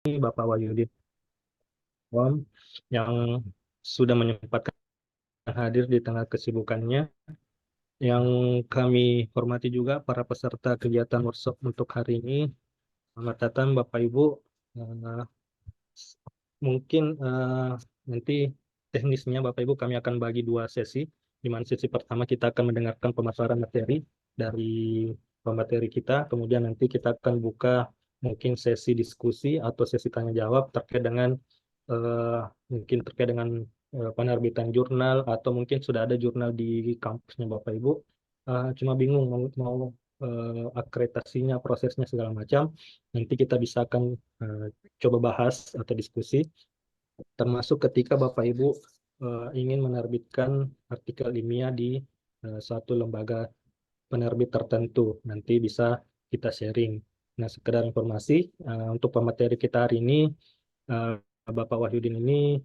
Bapak Wahyudin yang sudah menyempatkan hadir di tengah kesibukannya. Yang kami hormati juga para peserta kegiatan workshop untuk hari ini. Selamat datang Bapak Ibu. Eh, Mungkin nanti teknisnya Bapak Ibu kami akan bagi dua sesi. Di mana sesi pertama kita akan mendengarkan pemaparan materi dari pemateri kita. Kemudian nanti kita akan buka mungkin sesi diskusi atau sesi tanya jawab terkait dengan eh, mungkin terkait dengan penerbitan jurnal atau mungkin sudah ada jurnal di kampusnya Bapak Ibu. Cuma bingung mau akreditasinya, prosesnya segala macam. Nanti kita bisa akan eh, coba bahas atau diskusi, termasuk ketika Bapak Ibu ingin menerbitkan artikel ilmiah di suatu lembaga penerbit tertentu. Nanti bisa kita sharing. Nah, sekedar informasi untuk pemateri kita hari ini, eh, Bapak Wahyudin ini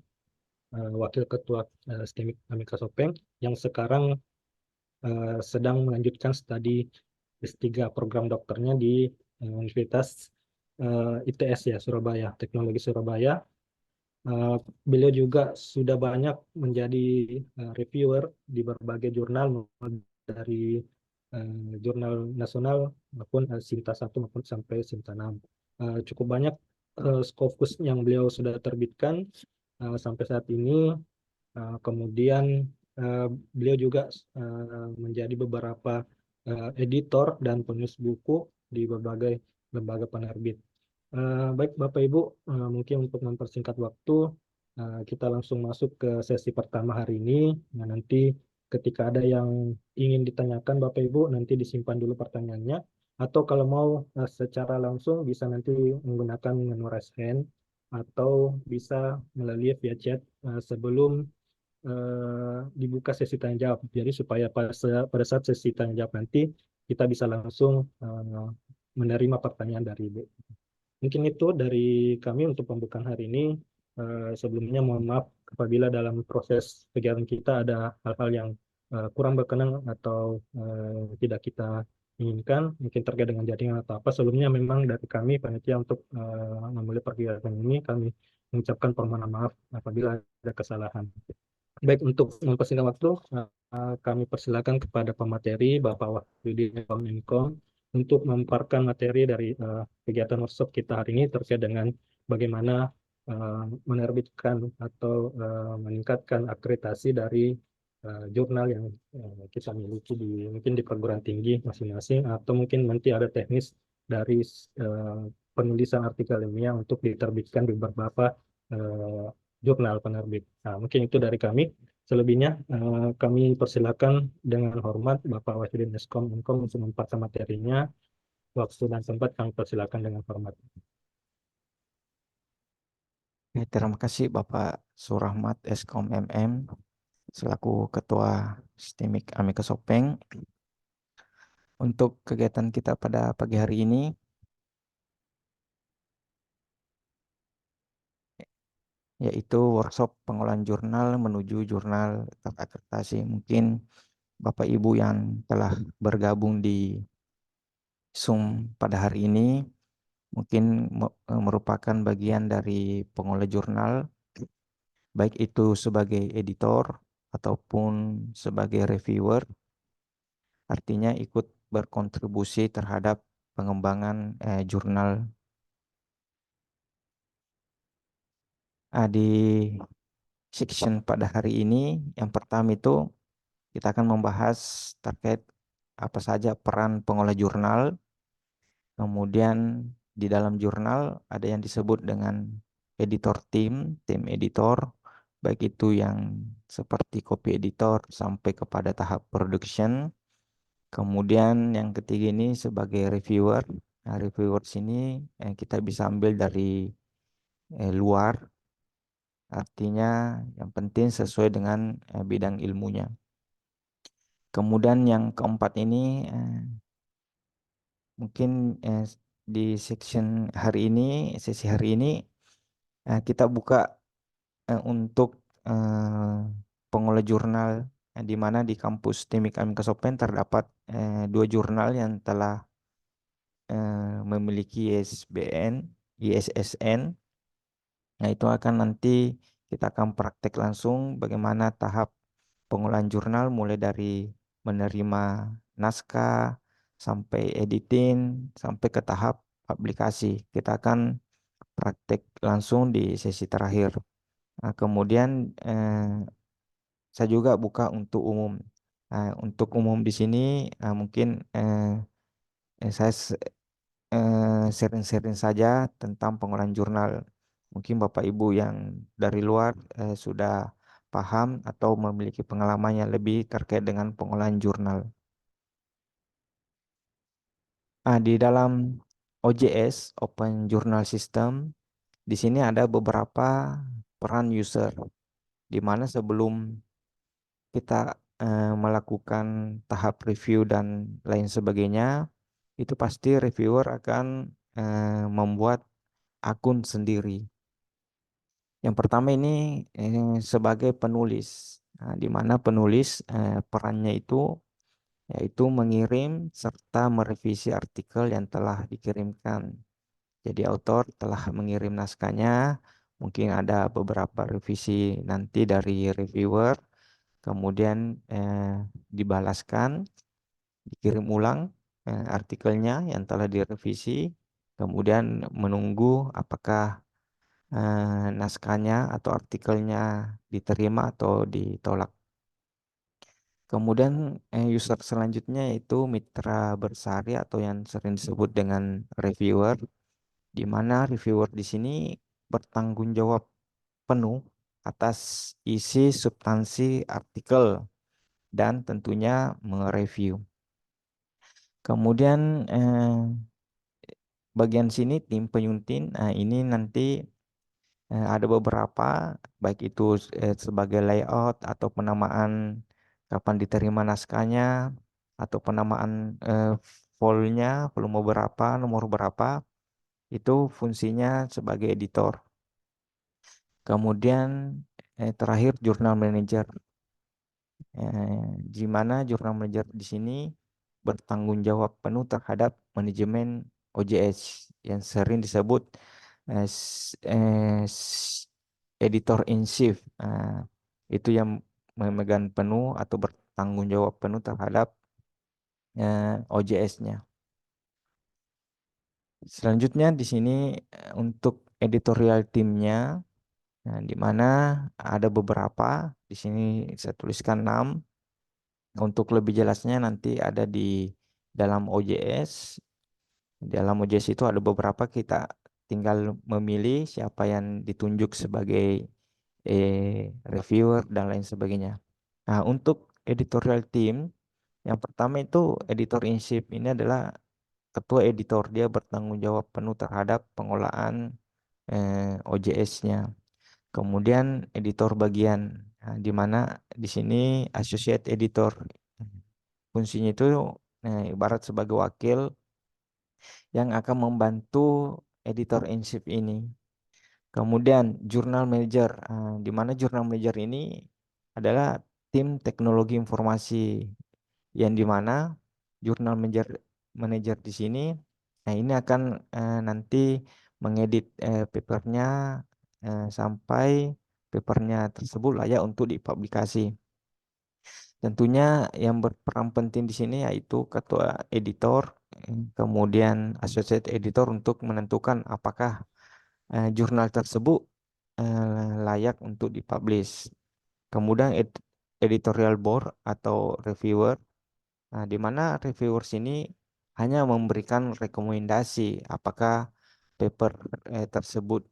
Wakil Ketua STEMIK Amika Sopeng yang sekarang sedang melanjutkan studi S3 program dokternya di Universitas ITS ya, Surabaya, Teknologi Surabaya. Eh, Beliau juga sudah banyak menjadi reviewer di berbagai jurnal, mulai dari jurnal nasional maupun Sinta 1 maupun sampai Sinta 6. Cukup banyak Scopus yang beliau sudah terbitkan sampai saat ini. Kemudian eh, beliau juga menjadi beberapa editor dan penulis buku di berbagai lembaga penerbit. Baik Bapak Ibu, mungkin untuk mempersingkat waktu, kita langsung masuk ke sesi pertama hari ini. Nah, nanti ketika ada yang ingin ditanyakan Bapak Ibu, nanti disimpan dulu pertanyaannya. Atau kalau mau secara langsung bisa nanti menggunakan menu raise hand atau bisa melalui via chat sebelum dibuka sesi tanya jawab. Jadi supaya pada saat sesi tanya jawab nanti kita bisa langsung menerima pertanyaan dari Ibu. Mungkin itu dari kami untuk pembukaan hari ini. Sebelumnya mohon maaf apabila dalam proses kegiatan kita ada hal-hal yang kurang berkenan atau tidak kita inginkan, mungkin terkait dengan jaringan atau apa. Sebelumnya memang dari kami panitia untuk memulai kegiatan ini kami mengucapkan permohonan maaf apabila ada kesalahan. Baik, untuk mempersingkat waktu, kami persilakan kepada pemateri Bapak Wahyudin Kominfo untuk memaparkan materi dari kegiatan workshop kita hari ini terkait dengan bagaimana menerbitkan atau meningkatkan akreditasi dari jurnal yang kita miliki di mungkin di perguruan tinggi masing-masing, atau mungkin nanti ada teknis dari eh, penulisan artikel ilmiah untuk diterbitkan di beberapa eh, jurnal penerbit. Nah, mungkin itu dari kami. Selebihnya kami persilakan dengan hormat Bapak Wahyudin Eskom Infom untuk memparta materinya. Waktu dan tempat kami persilakan dengan hormat. Oke, terima kasih Bapak Surahmat Eskom MM selaku Ketua STIMIK Amika Sopeng. Untuk kegiatan kita pada pagi hari ini, yaitu workshop pengolahan jurnal menuju jurnal terakreditasi. Mungkin Bapak Ibu yang telah bergabung di Zoom pada hari ini, mungkin merupakan bagian dari pengolah jurnal, baik itu sebagai editor ataupun sebagai reviewer, artinya ikut berkontribusi terhadap pengembangan jurnal. Di section pada hari ini, yang pertama itu kita akan membahas terkait apa saja peran pengolah jurnal. Kemudian di dalam jurnal ada yang disebut dengan editor tim editor, baik itu yang seperti copy editor sampai kepada tahap production. Kemudian yang ketiga ini sebagai reviewer. Nah, reviewer sini kita bisa ambil dari luar, artinya yang penting sesuai dengan bidang ilmunya. Kemudian yang keempat ini mungkin di section hari ini, sesi hari ini kita buka untuk eh, pengolah jurnal, di mana di kampus Timik Amika Sopen terdapat dua jurnal yang telah memiliki ISBN, ISSN. Nah, itu akan nanti kita akan praktek langsung bagaimana tahap pengolahan jurnal mulai dari menerima naskah sampai editing sampai ke tahap publikasi. Kita akan praktek langsung di sesi terakhir. Nah, kemudian saya juga buka untuk umum. Nah, untuk umum di sini mungkin saya sharing-sharing saja tentang pengolahan jurnal. Mungkin Bapak Ibu yang dari luar sudah paham atau memiliki pengalaman yang lebih terkait dengan pengolahan jurnal. Di dalam OJS, Open Journal System, di sini ada beberapa peran user, di mana sebelum kita melakukan tahap review dan lain sebagainya, itu pasti reviewer akan membuat akun sendiri. Yang pertama ini sebagai penulis, di mana penulis perannya itu yaitu mengirim serta merevisi artikel yang telah dikirimkan. Jadi autor telah mengirim naskahnya, mungkin ada beberapa revisi nanti dari reviewer, kemudian dibalaskan, dikirim ulang artikelnya yang telah direvisi, kemudian menunggu apakah naskahnya atau artikelnya diterima atau ditolak. Kemudian user selanjutnya yaitu mitra bersehari atau yang sering disebut dengan reviewer, di mana reviewer di sini bertanggung jawab penuh atas isi substansi artikel dan tentunya mereview. Kemudian bagian sini tim penyunting, ini nanti ada beberapa, baik itu sebagai layout atau penamaan kapan diterima naskahnya, atau penamaan volumenya, volume berapa, nomor berapa, itu fungsinya sebagai editor. Kemudian terakhir jurnal manager, di mana jurnal manager di sini bertanggung jawab penuh terhadap manajemen OJS yang sering disebut editor in chief. Itu yang memegang penuh atau bertanggung jawab penuh terhadap OJS-nya. Selanjutnya di sini untuk editorial timnya, di mana ada beberapa. Di sini saya tuliskan 6. Untuk lebih jelasnya nanti ada di dalam OJS. Di dalam OJS itu ada beberapa, kita tinggal memilih siapa yang ditunjuk sebagai reviewer dan lain sebagainya. Nah, untuk editorial team, yang pertama itu editor in chief ini adalah ketua editor. Dia bertanggung jawab penuh terhadap pengolahan OJS-nya. Kemudian editor bagian, di mana di sini associate editor. Fungsinya itu ibarat sebagai wakil yang akan membantu editor in chief ini. Kemudian jurnal manager, di mana jurnal manager ini adalah tim teknologi informasi, yang di mana jurnal manager di sini, nah ini akan nanti mengedit papernya sampai papernya tersebut layak untuk dipublikasi. Tentunya yang berperan penting di sini yaitu ketua editor, kemudian associate editor untuk menentukan apakah jurnal tersebut layak untuk dipublish. Kemudian editorial board atau reviewer, di mana reviewer sini hanya memberikan rekomendasi apakah paper tersebut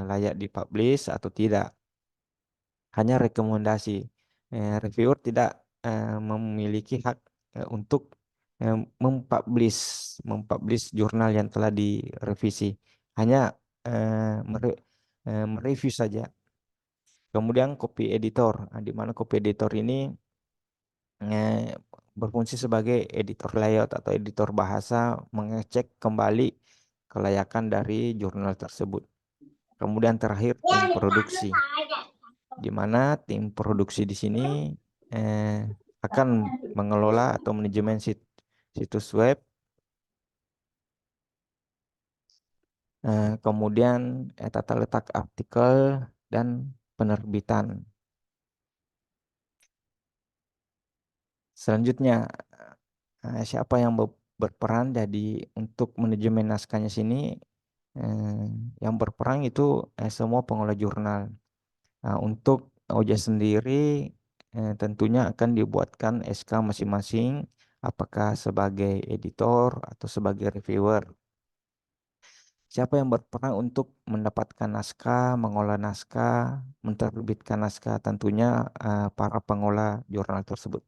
layak dipublish atau tidak. Hanya rekomendasi. Reviewer tidak memiliki hak untuk mempublish mempublish jurnal yang telah direvisi. Hanya mereview saja. Kemudian copy editor, di mana copy editor ini eh, berfungsi sebagai editor layout atau editor bahasa, mengecek kembali kelayakan dari jurnal tersebut. Kemudian terakhir tim produksi, di mana tim produksi di sini eh, akan mengelola atau manajemen situs web, Kemudian tata letak artikel dan penerbitan. Selanjutnya, siapa yang berperan jadi untuk manajemen naskahnya sini, eh, yang berperan itu semua pengolah jurnal. Nah, untuk OJ sendiri tentunya akan dibuatkan SK masing-masing, apakah sebagai editor atau sebagai reviewer. Siapa yang berperan untuk mendapatkan naskah, mengolah naskah, menerbitkan naskah, tentunya para pengolah jurnal tersebut.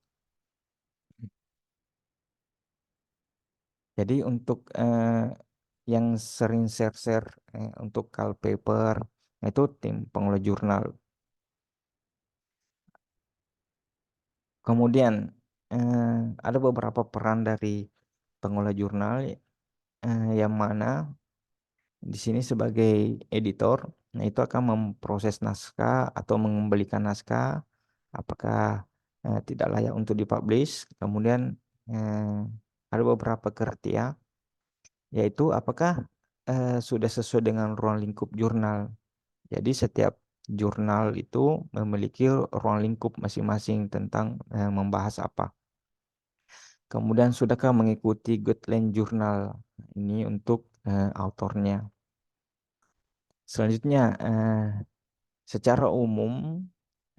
Jadi untuk yang sering share-share untuk call paper, itu tim pengolah jurnal. Kemudian ada beberapa peran dari pengolah jurnal yang mana di sini sebagai editor, nah itu akan memproses naskah atau mengembalikan naskah apakah tidak layak untuk dipublish. Kemudian ada beberapa kriteria, yaitu apakah sudah sesuai dengan ruang lingkup jurnal. Jadi setiap jurnal itu memiliki ruang lingkup masing-masing tentang membahas apa. Kemudian sudahkah mengikuti guideline jurnal ini untuk autornya. Selanjutnya, secara umum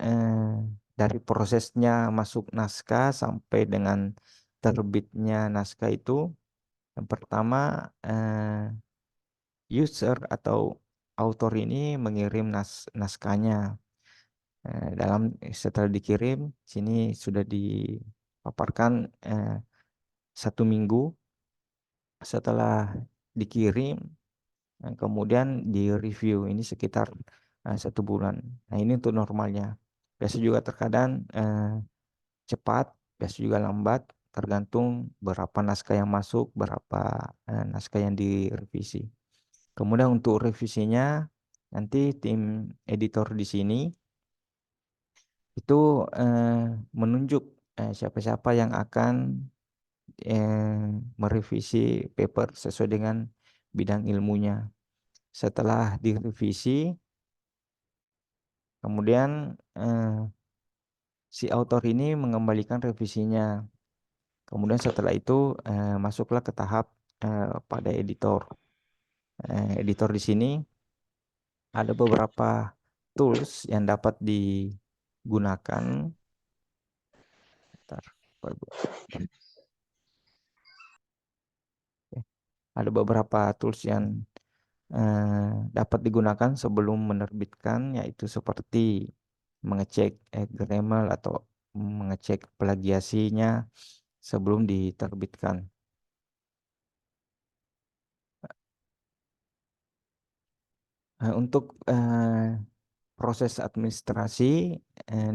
eh, dari prosesnya masuk naskah sampai dengan terbitnya naskah itu, yang pertama user atau autor ini mengirim naskahnya. Dalam setelah dikirim, sini sudah dipaparkan 1 minggu setelah dikirim, kemudian di review ini sekitar 1 bulan. Nah ini untuk normalnya. Biasa juga terkadang cepat, biasa juga lambat, tergantung berapa naskah yang masuk, berapa naskah yang direvisi. Kemudian untuk revisinya, nanti tim editor di sini itu menunjuk siapa-siapa yang akan merevisi paper sesuai dengan bidang ilmunya. Setelah direvisi, kemudian si autor ini mengembalikan revisinya. Kemudian setelah itu masuklah ke tahap pada editor. Editor di sini ada beberapa tools yang dapat digunakan. Bentar, ada beberapa tools yang dapat digunakan sebelum menerbitkan, yaitu seperti mengecek grammar atau mengecek plagiasinya sebelum diterbitkan. Untuk proses administrasi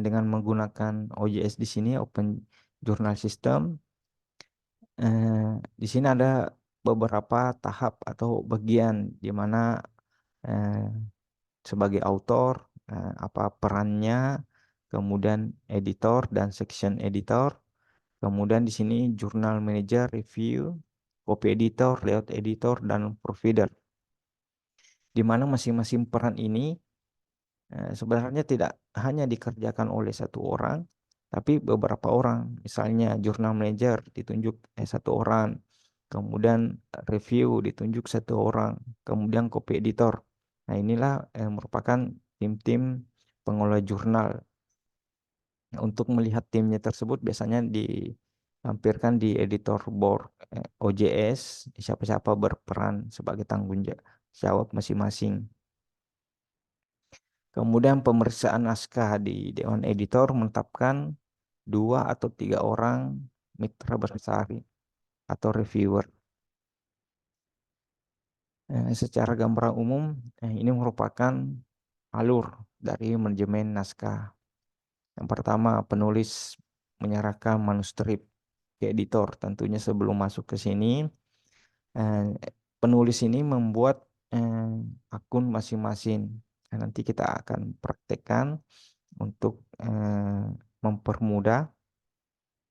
dengan menggunakan OJS di sini, Open Journal System, di sini ada beberapa tahap atau bagian di mana eh, sebagai autor apa perannya, kemudian editor dan section editor, kemudian di sini jurnal manager, review, copy editor, layout editor, dan provider. Di mana masing-masing peran ini sebenarnya tidak hanya dikerjakan oleh satu orang, tapi beberapa orang. Misalnya jurnal manager ditunjuk satu orang, kemudian review ditunjuk satu orang, kemudian copy editor. Nah, inilah merupakan tim-tim pengolah jurnal. Nah, untuk melihat timnya tersebut biasanya dilampirkan di editor board OJS, siapa-siapa berperan sebagai tanggung jawab masing-masing. Kemudian pemeriksaan naskah di Dewan Editor menetapkan 2 atau 3 orang mitra bersari atau reviewer. Secara gambaran umum, ini merupakan alur dari manajemen naskah. Yang pertama, penulis menyerahkan manuskrip ke editor. Tentunya sebelum masuk ke sini, eh, penulis ini membuat akun masing-masing. Nah, nanti kita akan praktekkan untuk mempermudah.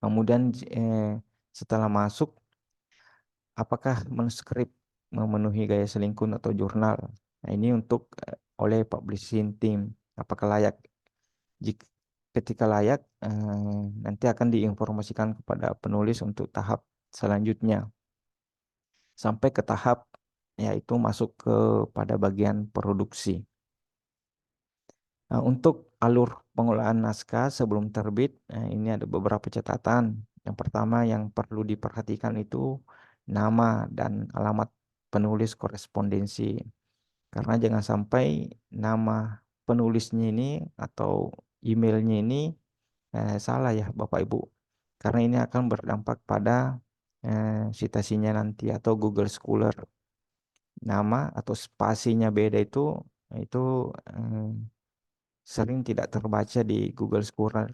Kemudian setelah masuk, apakah manuskrip memenuhi gaya selingkuh atau jurnal. Nah, ini untuk oleh publishing team. Apakah layak? Jika ketika layak, nanti akan diinformasikan kepada penulis untuk tahap selanjutnya sampai ke tahap yaitu masuk ke pada bagian produksi. Nah, untuk alur pengolahan naskah sebelum terbit, ini ada beberapa catatan. Yang pertama yang perlu diperhatikan itu nama dan alamat penulis korespondensi. Karena jangan sampai nama penulisnya ini atau emailnya ini salah ya Bapak Ibu. Karena ini akan berdampak pada citasinya nanti atau Google Scholar. Nama atau spasinya beda itu eh, sering tidak terbaca di Google Scholar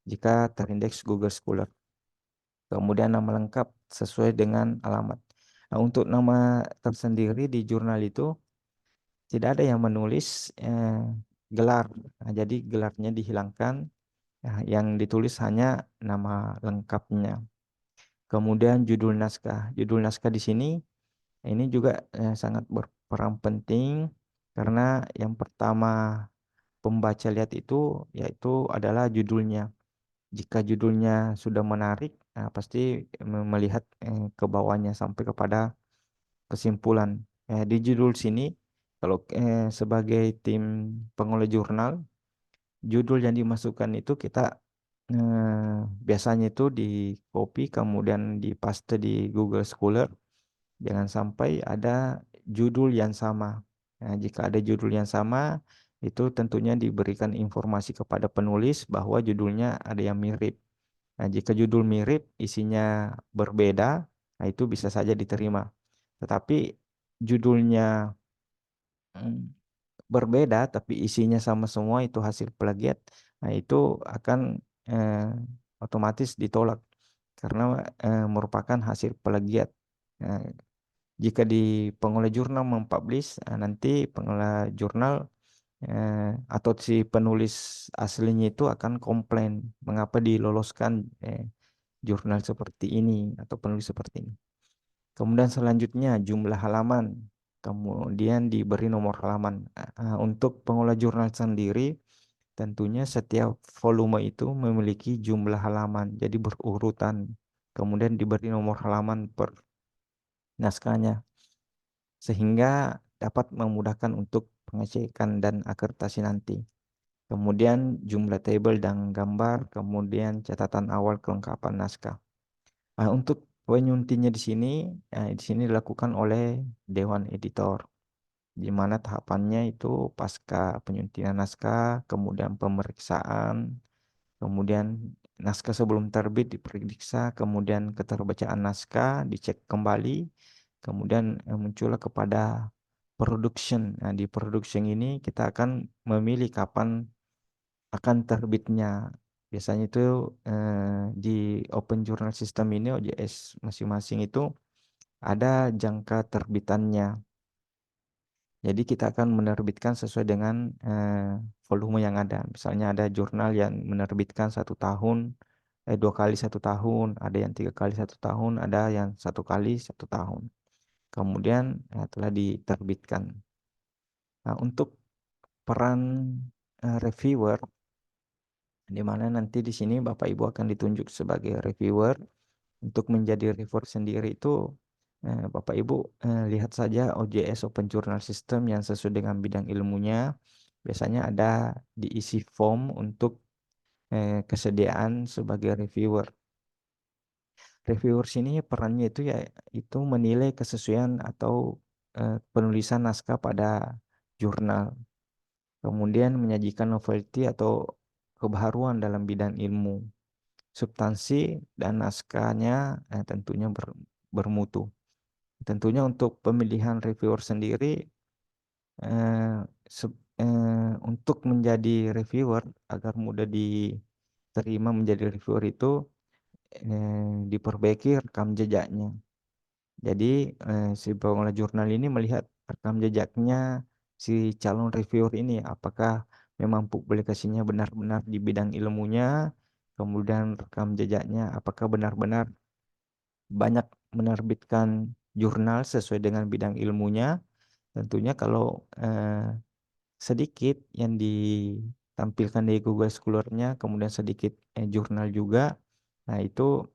jika terindeks Google Scholar. Kemudian nama lengkap sesuai dengan alamat. Nah, untuk nama tersendiri di jurnal itu tidak ada yang menulis gelar. Nah, jadi gelarnya dihilangkan. Nah, yang ditulis hanya nama lengkapnya. Kemudian judul naskah. Judul naskah di sini ini juga sangat berperan penting karena yang pertama pembaca lihat itu yaitu adalah judulnya. Jika judulnya sudah menarik, nah pasti melihat ke bawahnya sampai kepada kesimpulan. Di judul sini, kalau sebagai tim pengolah jurnal, judul yang dimasukkan itu kita biasanya itu di copy kemudian di paste di Google Scholar. Jangan sampai ada judul yang sama. Nah, jika ada judul yang sama, itu tentunya diberikan informasi kepada penulis bahwa judulnya ada yang mirip. Nah, jika judul mirip, isinya berbeda, nah itu bisa saja diterima. Tetapi judulnya mm, berbeda, tapi isinya sama semua, itu hasil plagiat. Nah, itu akan eh, otomatis ditolak karena merupakan hasil plagiat. Nah, jika di pengolah jurnal mempublish, nanti pengolah jurnal eh, atau si penulis aslinya itu akan komplain mengapa diloloskan jurnal seperti ini atau penulis seperti ini. Kemudian selanjutnya jumlah halaman, kemudian diberi nomor halaman. Untuk pengolah jurnal sendiri, tentunya setiap volume itu memiliki jumlah halaman, jadi berurutan. Kemudian diberi nomor halaman per naskahnya, sehingga dapat memudahkan untuk pengecekan dan akreditasi nanti. Kemudian jumlah tabel dan gambar, kemudian catatan awal kelengkapan naskah. Untuk penyuntingnya di sini dilakukan oleh Dewan Editor, di mana tahapannya itu pasca penyuntingan naskah, kemudian pemeriksaan, kemudian naskah sebelum terbit diperiksa, kemudian keterbacaan naskah dicek kembali, kemudian muncullah kepada production. Nah, di production ini kita akan memilih kapan akan terbitnya. Biasanya itu di Open Journal System ini OJS masing-masing itu ada jangka terbitannya. Jadi kita akan menerbitkan sesuai dengan volume yang ada. Misalnya ada jurnal yang menerbitkan 1 tahun, 2 kali 1 tahun, ada yang 3 kali 1 tahun, ada yang 1 kali 1 tahun. Kemudian telah diterbitkan. Nah, untuk peran reviewer, di mana nanti di sini Bapak Ibu akan ditunjuk sebagai reviewer. Untuk menjadi reviewer sendiri itu Bapak Ibu lihat saja OJS Open Journal System yang sesuai dengan bidang ilmunya. Biasanya ada diisi form untuk kesediaan sebagai reviewer. Reviewer sini perannya itu ya itu menilai kesesuaian atau penulisan naskah pada jurnal. Kemudian menyajikan novelty atau kebaharuan dalam bidang ilmu. Substansi dan naskahnya tentunya bermutu. Tentunya untuk pemilihan reviewer sendiri, eh, untuk menjadi reviewer agar mudah diterima menjadi reviewer itu diperbaiki rekam jejaknya. Jadi si pengolah jurnal ini melihat rekam jejaknya si calon reviewer ini, apakah memang publikasinya benar-benar di bidang ilmunya, kemudian rekam jejaknya apakah benar-benar banyak menerbitkan jurnal sesuai dengan bidang ilmunya. Tentunya kalau sedikit yang ditampilkan di Google Scholar-nya, kemudian sedikit jurnal juga, nah itu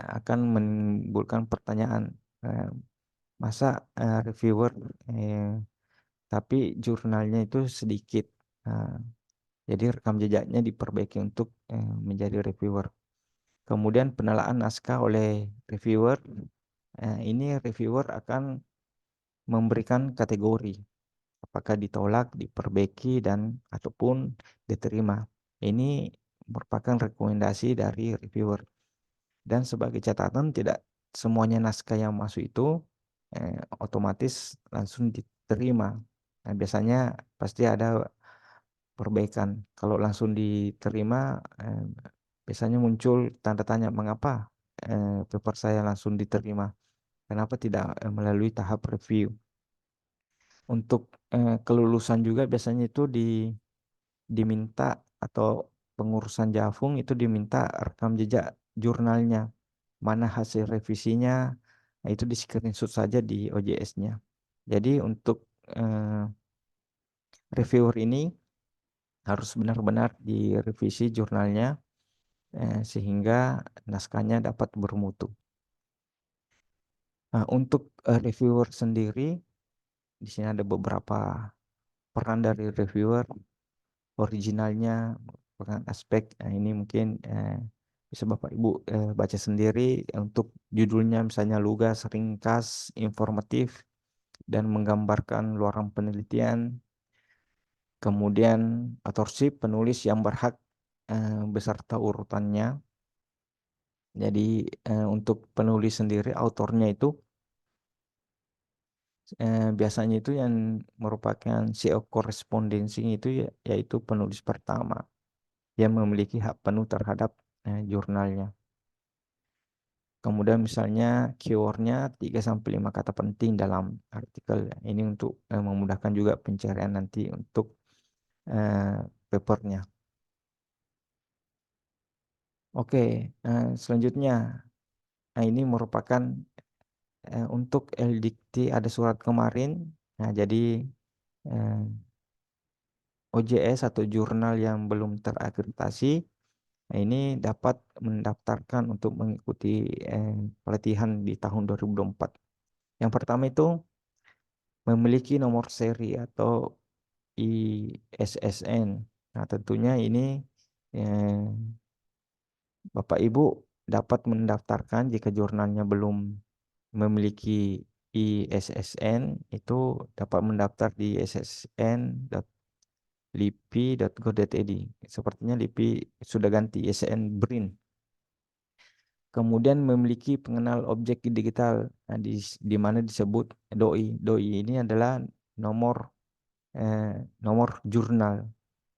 akan menimbulkan pertanyaan, eh, masa reviewer tapi jurnalnya itu sedikit. Nah, jadi rekam jejaknya diperbaiki untuk menjadi reviewer. Kemudian penelaan naskah oleh reviewer. Ini reviewer akan memberikan kategori, apakah ditolak, diperbaiki, dan ataupun diterima. Ini merupakan rekomendasi dari reviewer. Dan sebagai catatan, tidak semuanya naskah yang masuk itu otomatis langsung diterima. Nah, biasanya pasti ada perbaikan. Kalau langsung diterima, biasanya muncul tanda tanya, mengapa paper saya langsung diterima? Kenapa tidak melalui tahap review? Untuk kelulusan juga biasanya itu diminta, atau pengurusan Jafung itu diminta rekam jejak jurnalnya, mana hasil revisinya, nah itu di screenshot saja di OJS-nya. Jadi untuk reviewer ini harus benar-benar direvisi jurnalnya sehingga naskahnya dapat bermutu. Nah, untuk reviewer sendiri, di sini ada beberapa peran dari reviewer. Originalnya merupakan aspek, ini mungkin bisa Bapak Ibu baca sendiri. Untuk judulnya misalnya lugas, ringkas, informatif, dan menggambarkan luaran penelitian. Kemudian authorship, penulis yang berhak beserta urutannya. Jadi untuk penulis sendiri, autornya itu biasanya itu yang merupakan CEO korespondensi itu yaitu penulis pertama yang memiliki hak penuh terhadap jurnalnya. Kemudian misalnya keywordnya 3-5 kata penting dalam artikel. Ini untuk memudahkan juga pencarian nanti untuk papernya. Oke, selanjutnya. Nah, ini merupakan untuk LDikti ada surat kemarin. Nah, jadi OJS atau jurnal yang belum terakreditasi, nah, ini dapat mendaftarkan untuk mengikuti pelatihan di tahun 2024. Yang pertama itu memiliki nomor seri atau ISSN. Nah, tentunya ini eh, Bapak Ibu dapat mendaftarkan jika jurnalnya belum memiliki ISSN, itu dapat mendaftar di ssn.lipi.go.id. Sepertinya LIPI sudah ganti ISSN BRIN. Kemudian memiliki pengenal objek digital, nah, di mana disebut DOI. DOI ini adalah nomor nomor jurnal.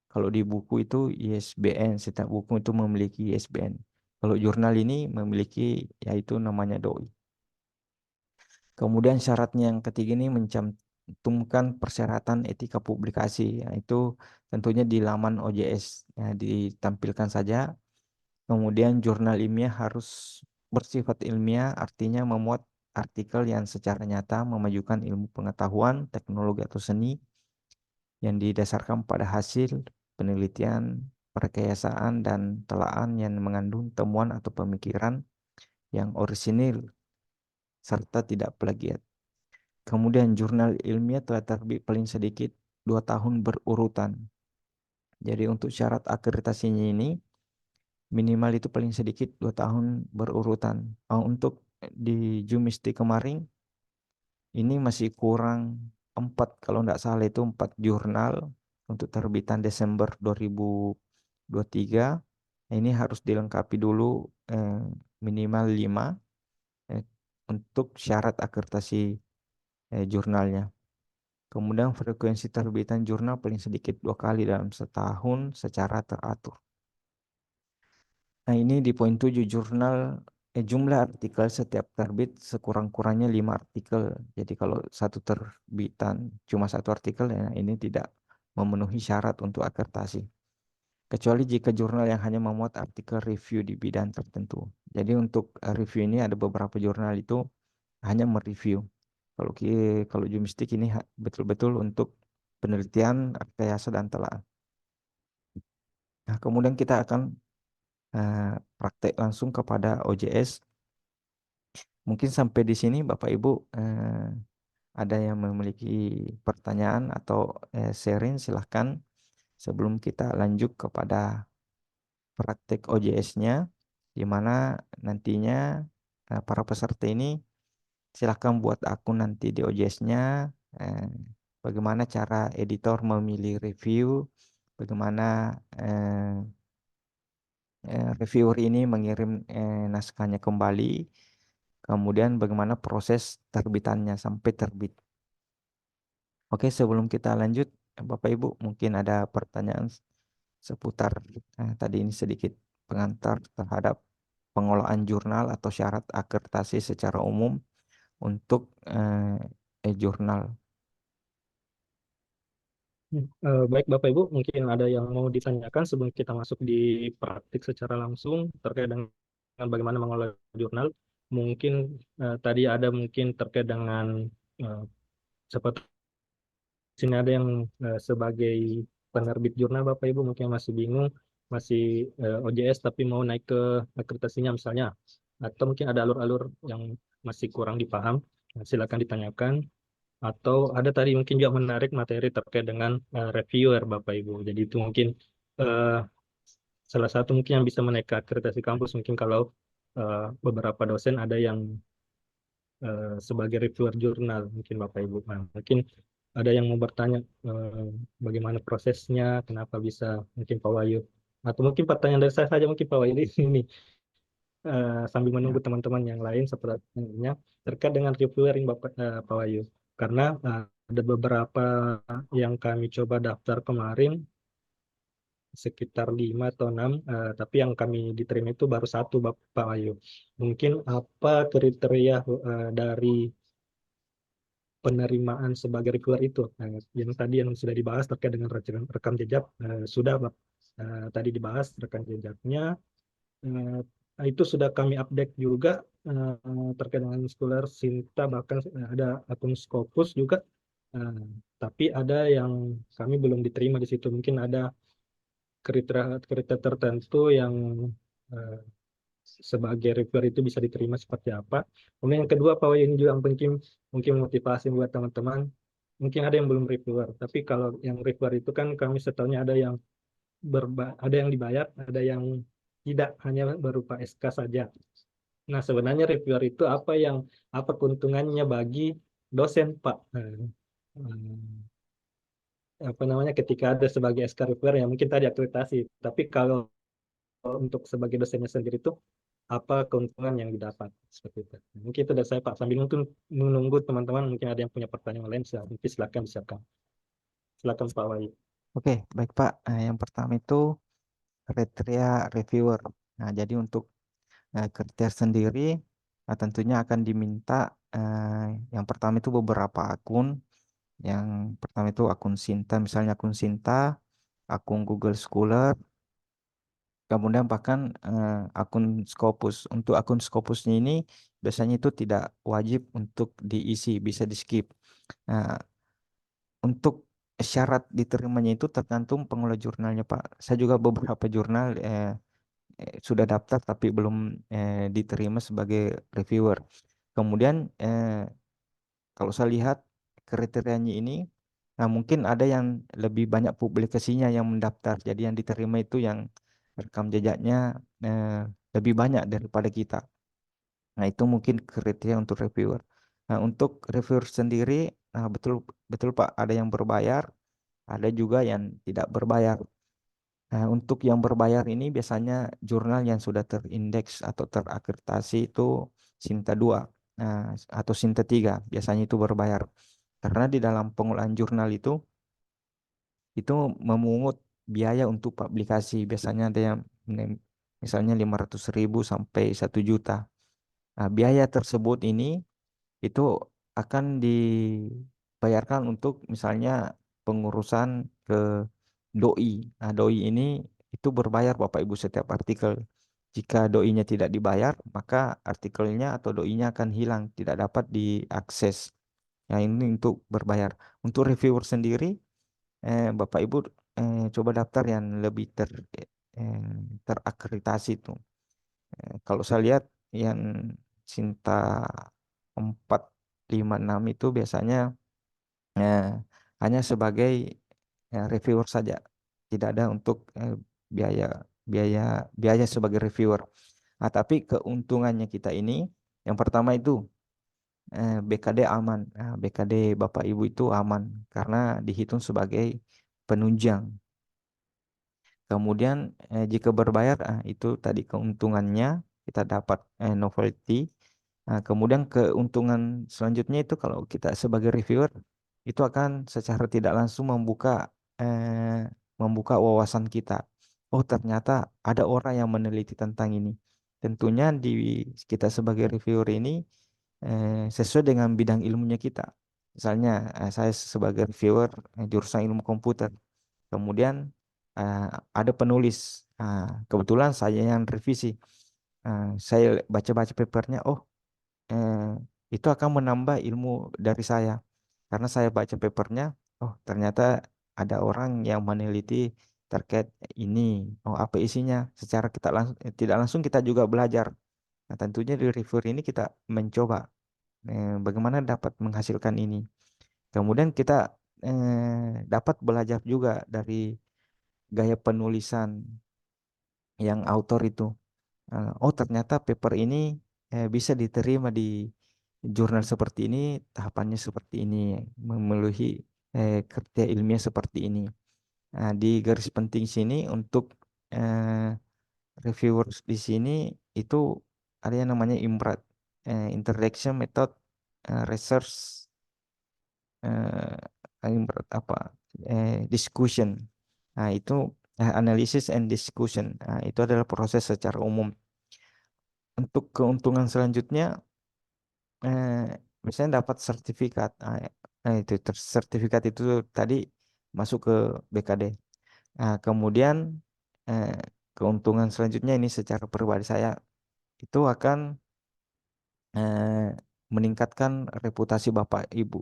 Kalau di buku itu ISBN, setiap buku itu memiliki ISBN. Kalau jurnal ini memiliki yaitu namanya DOI. Kemudian syaratnya yang ketiga ini mencantumkan persyaratan etika publikasi. Nah, itu tentunya di laman OJS ya, ditampilkan saja. Kemudian jurnal ilmiah harus bersifat ilmiah, artinya memuat artikel yang secara nyata memajukan ilmu pengetahuan, teknologi atau seni yang didasarkan pada hasil penelitian, perkayasaan, dan telaan yang mengandung temuan atau pemikiran yang orisinil serta tidak plagiat. Kemudian jurnal ilmiah telah terbit paling sedikit 2 tahun berurutan. Jadi untuk syarat akreditasinya ini minimal itu paling sedikit 2 tahun berurutan. Untuk di Jumiste kemarin ini masih kurang 4, kalau tidak salah itu 4 jurnal untuk terbitan Desember 2023. Ini harus dilengkapi dulu eh, minimal 5 eh, untuk syarat akreditasi jurnalnya. Kemudian frekuensi terbitan jurnal paling sedikit 2 kali dalam setahun secara teratur. Nah, ini di poin 7 jurnal jumlah artikel setiap terbit sekurang-kurangnya 5 artikel. Jadi kalau satu terbitan cuma 1 artikel, ya ini tidak memenuhi syarat untuk akreditasi. Kecuali jika jurnal yang hanya memuat artikel review di bidang tertentu. Jadi untuk review ini ada beberapa jurnal itu hanya mereview. Kalau jurnalistik ini betul-betul untuk penelitian, rekayasa dan telaah. Nah, kemudian kita akan eh, praktek langsung kepada OJS. Mungkin sampai di sini Bapak Ibu ada yang memiliki pertanyaan atau sharing, silahkan sebelum kita lanjut kepada praktek OJS-nya, di mana nantinya para peserta ini silahkan buat akun nanti di OJS-nya, eh, bagaimana cara editor memilih review, bagaimana eh, reviewer ini mengirim naskahnya kembali, kemudian bagaimana proses terbitannya sampai terbit. Oke, sebelum kita lanjut, Bapak Ibu mungkin ada pertanyaan seputar tadi ini sedikit pengantar terhadap pengolahan jurnal atau syarat akreditasi secara umum untuk e-jurnal. Baik Bapak Ibu, mungkin ada yang mau ditanyakan sebelum kita masuk di praktik secara langsung terkait dengan bagaimana mengolah jurnal. Mungkin tadi ada mungkin terkait dengan eh, seperti sini ada yang sebagai penerbit jurnal Bapak Ibu mungkin masih bingung, masih OJS tapi mau naik ke akreditasinya misalnya, atau mungkin ada alur-alur yang masih kurang dipaham. Nah, silakan ditanyakan. Atau ada tadi mungkin juga menarik materi terkait dengan reviewer Bapak Ibu. Jadi itu mungkin eh, salah satu mungkin yang bisa menaik ke akreditasi kampus mungkin kalau beberapa dosen ada yang sebagai reviewer jurnal mungkin Bapak Ibu. Nah, mungkin ada yang mau bertanya bagaimana prosesnya, kenapa bisa mungkin Pak Wahyu. Atau mungkin pertanyaan dari saya saja mungkin Pak Wahyu ini sambil Ya. menunggu teman-teman yang lain sepertinya terkait dengan reviewing Bapak Pak Wahyu. Karena ada beberapa yang kami coba daftar kemarin sekitar 5 atau 6, tapi yang kami diterima itu baru satu Bapak Wahyu. Mungkin apa kriteria dari penerimaan sebagai reviewer itu? Nah, yang tadi yang sudah dibahas terkait dengan rekam jejak sudah tadi dibahas rekam jejaknya. Itu sudah kami update juga terkait dengan Scholar Sinta, bahkan ada akun Scopus juga. Eh, tapi ada yang kami belum diterima di situ. Mungkin ada kriteria tertentu yang eh, sebagai reviewer itu bisa diterima seperti apa. Kemudian yang kedua, Pak, ini juga yang penting mungkin motivasi buat teman-teman. Mungkin ada yang belum reviewer, tapi kalau yang reviewer itu kan kami setahunya ada yang ada yang dibayar, ada yang tidak, hanya berupa SK saja. Nah, sebenarnya reviewer itu apa keuntungannya bagi dosen, Pak? Apa namanya ketika ada sebagai SK reviewer ya mungkin tadi akreditasi. Tapi kalau untuk sebagai dosennya sendiri itu apa keuntungan yang didapat seperti itu. Mungkin itu dari saya, Pak. Sambil menunggu teman-teman mungkin ada yang punya pertanyaan lain, mungkin silakan disiapkan. Silakan Pak Wahyu. Oke, baik Pak. Yang pertama itu kriteria reviewer. Nah, jadi untuk kriteria sendiri tentunya akan diminta yang pertama itu beberapa akun. Yang pertama itu akun Sinta, misalnya akun Sinta, akun Google Scholar, kemudian bahkan akun Scopus. Untuk akun Scopusnya ini biasanya itu tidak wajib untuk diisi, bisa di skip. Nah, untuk syarat diterimanya itu tergantung pengelola jurnalnya, Pak. Saya juga beberapa jurnal sudah daftar tapi belum diterima sebagai reviewer. Kemudian kalau saya lihat kriterianya ini, nah mungkin ada yang lebih banyak publikasinya yang mendaftar. Jadi yang diterima itu yang rekam jejaknya eh, lebih banyak daripada kita. Nah itu mungkin kriteria untuk reviewer. Nah untuk reviewer sendiri, nah betul betul Pak, ada yang berbayar, ada juga yang tidak berbayar. Nah, untuk yang berbayar ini biasanya jurnal yang sudah terindeks atau terakreditasi itu Sinta 2, nah, atau Sinta 3 biasanya itu berbayar. Karena di dalam pengolahan jurnal itu memungut biaya untuk publikasi. Biasanya ada yang misalnya 500.000 sampai 1 juta. Nah, biaya tersebut ini itu akan dibayarkan untuk misalnya pengurusan ke doi. Nah, doi ini itu berbayar Bapak Ibu setiap artikel. Jika doinya tidak dibayar, maka artikelnya atau doinya akan hilang, tidak dapat diakses. Nah, ini untuk berbayar. Untuk reviewer sendiri, Bapak Ibu coba daftar yang lebih eh, terakreditasi tuh. Kalau saya lihat yang Sinta 456 itu biasanya eh, hanya sebagai reviewer saja, tidak ada untuk biaya biaya biaya sebagai reviewer. Nah, tapi keuntungannya kita ini, yang pertama itu BKD aman. Nah, BKD Bapak Ibu itu aman karena dihitung sebagai penunjang. Kemudian jika berbayar, itu tadi keuntungannya kita dapat novelty. Nah, kemudian keuntungan selanjutnya itu kalau kita sebagai reviewer itu akan secara tidak langsung membuka wawasan kita. Oh, ternyata ada orang yang meneliti tentang ini. Tentunya di kita sebagai reviewer ini sesuai dengan bidang ilmunya kita. Misalnya saya sebagai reviewer jurusan ilmu komputer. Kemudian eh, ada penulis. Kebetulan saya yang revisi. Saya baca-baca papernya, oh eh, itu akan menambah ilmu dari saya. Karena saya baca papernya, oh ternyata ada orang yang meneliti terkait ini. Oh apa isinya? Secara kita tidak langsung kita juga belajar. Nah tentunya di review ini kita mencoba bagaimana dapat menghasilkan ini. Kemudian kita dapat belajar juga dari gaya penulisan yang autor itu. Oh ternyata paper ini bisa diterima di jurnal seperti ini, tahapannya seperti ini, memenuhi kriteria ilmiah seperti ini. Di garis penting sini untuk eh, reviewers di sini itu ada yang namanya IMRAD, Introduction Method Research, IMRAD apa? Discussion. Nah, itu analysis and discussion. Nah, itu adalah proses secara umum. Untuk keuntungan selanjutnya, eh, misalnya dapat sertifikat. Itu sertifikat itu tadi masuk ke BKD. Nah, kemudian eh, keuntungan selanjutnya ini secara pribadi saya itu akan eh, meningkatkan reputasi Bapak Ibu.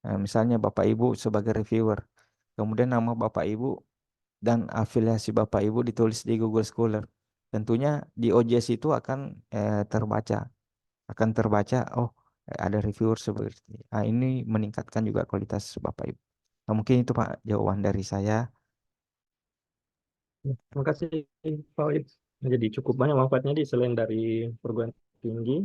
Nah, misalnya Bapak Ibu sebagai reviewer, kemudian nama Bapak Ibu dan afiliasi Bapak Ibu ditulis di Google Scholar. Tentunya di OJS itu terbaca, akan terbaca. Oh, ada reviewer seperti ini. Nah, ini meningkatkan juga kualitas Bapak Ibu. Nah, mungkin itu Pak jawaban dari saya. Terima kasih Pak Wid. Jadi cukup banyak manfaatnya di selain dari perguruan tinggi,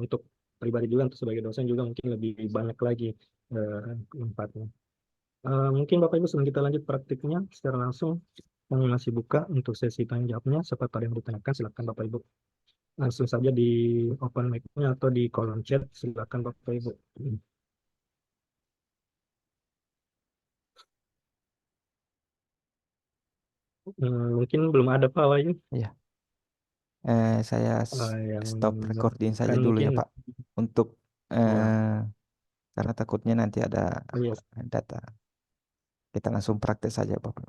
untuk pribadi juga untuk sebagai dosen juga mungkin lebih banyak lagi eh, manfaatnya. Mungkin Bapak Ibu sebelum kita lanjut praktiknya secara langsung, kami masih buka untuk sesi tanya jawabnya. Siapa yang ditanyakan silakan Bapak Ibu langsung saja di open mic-nya atau di kolom chat, silakan Bapak Ibu. Mungkin belum ada Pak Wahyu Ya, saya yang stop recording saja kan dulu mungkin ya Pak, untuk eh, ya. karena takutnya nanti ada Oh iya. data. Kita langsung praktek saja Bapak.